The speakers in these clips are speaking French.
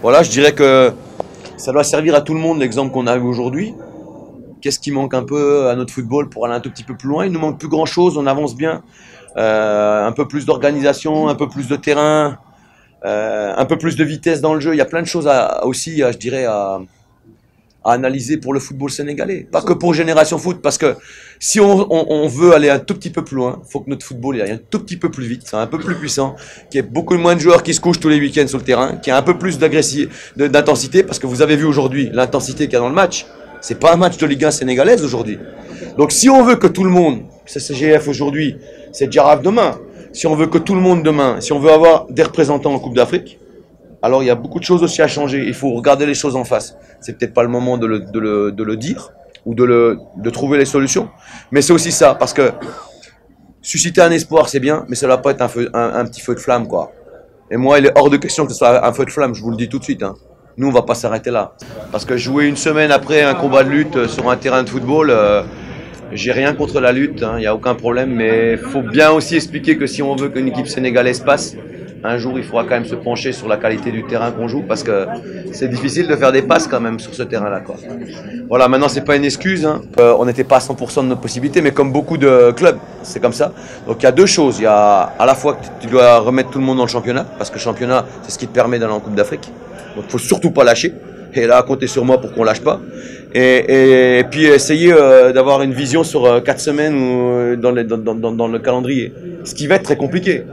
Voilà, je dirais que ça doit servir à tout le monde, l'exemple qu'on a eu aujourd'hui. Qu'est-ce qui manque un peu à notre football pour aller un tout petit peu plus loin? Il nous manque plus grand-chose, on avance bien. Un peu plus d'organisation, un peu plus de terrain, un peu plus de vitesse dans le jeu. Il y a plein de choses aussi, je dirais, à analyser pour le football sénégalais. Pas que pour Génération Foot, parce que si on veut aller un tout petit peu plus loin, il faut que notre football aille un tout petit peu plus vite, un peu plus puissant, qu'il y ait beaucoup moins de joueurs qui se couchent tous les week-ends sur le terrain, qu'il y ait un peu plus d'intensité, parce que vous avez vu aujourd'hui l'intensité qu'il y a dans le match. C'est pas un match de Ligue 1 sénégalaise aujourd'hui. Donc si on veut que tout le monde, c'est CGF aujourd'hui, c'est Jaraaf demain, si on veut que tout le monde demain, si on veut avoir des représentants en Coupe d'Afrique, alors il y a beaucoup de choses aussi à changer. Il faut regarder les choses en face. C'est peut-être pas le moment de le dire ou de trouver les solutions. Mais c'est aussi ça, parce que susciter un espoir, c'est bien, mais ça ne doit pas être un petit feu de flamme, quoi. Et moi, il est hors de question que ce soit un feu de flamme, je vous le dis tout de suite, hein. Nous, on va pas s'arrêter là. Parce que jouer une semaine après un combat de lutte sur un terrain de football, j'ai rien contre la lutte, il n'y a aucun problème, mais il faut bien aussi expliquer que si on veut qu'une équipe sénégalaise passe, un jour il faudra quand même se pencher sur la qualité du terrain qu'on joue, parce que c'est difficile de faire des passes quand même sur ce terrain-là, quoi. Voilà, maintenant c'est pas une excuse, hein. On n'était pas à 100% de notre possibilité, mais comme beaucoup de clubs, c'est comme ça. Donc il y a deux choses, il y a à la fois que tu dois remettre tout le monde dans le championnat, parce que le championnat c'est ce qui te permet d'aller en Coupe d'Afrique. Donc il ne faut surtout pas lâcher. Et là, comptez sur moi pour qu'on ne lâche pas. Et puis essayer d'avoir une vision sur 4 semaines ou dans le calendrier. Ce qui va être très compliqué.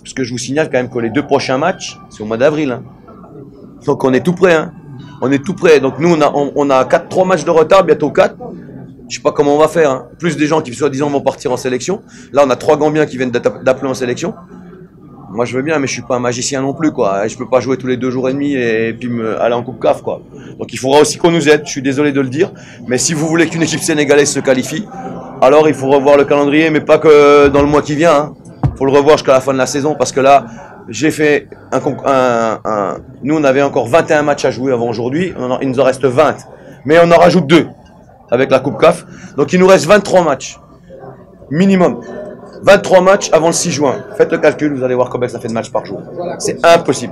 Parce que je vous signale quand même que les 2 prochains matchs, c'est au mois d'avril. Hein. Donc on est tout prêt. Hein. On est tout prêt. Donc nous, on a 3 matchs de retard, bientôt 4. Je ne sais pas comment on va faire. Hein. Plus des gens qui, soi-disant, vont partir en sélection. Là, on a 3 Gambiens qui viennent d'appeler en sélection. Moi je veux bien, mais je suis pas un magicien non plus, quoi. Je peux pas jouer tous les 2 jours et demi et puis aller en Coupe CAF, quoi. Donc il faudra aussi qu'on nous aide. Je suis désolé de le dire, mais si vous voulez qu'une équipe sénégalaise se qualifie, alors il faut revoir le calendrier, mais pas que dans le mois qui vient. Hein. Faut le revoir jusqu'à la fin de la saison, parce que là, j'ai fait nous on avait encore 21 matchs à jouer avant aujourd'hui. Il nous en reste 20, mais on en rajoute 2 avec la Coupe CAF. Donc il nous reste 23 matchs minimum. 23 matchs avant le 6 juin. Faites le calcul, vous allez voir combien ça fait de matchs par jour. C'est impossible.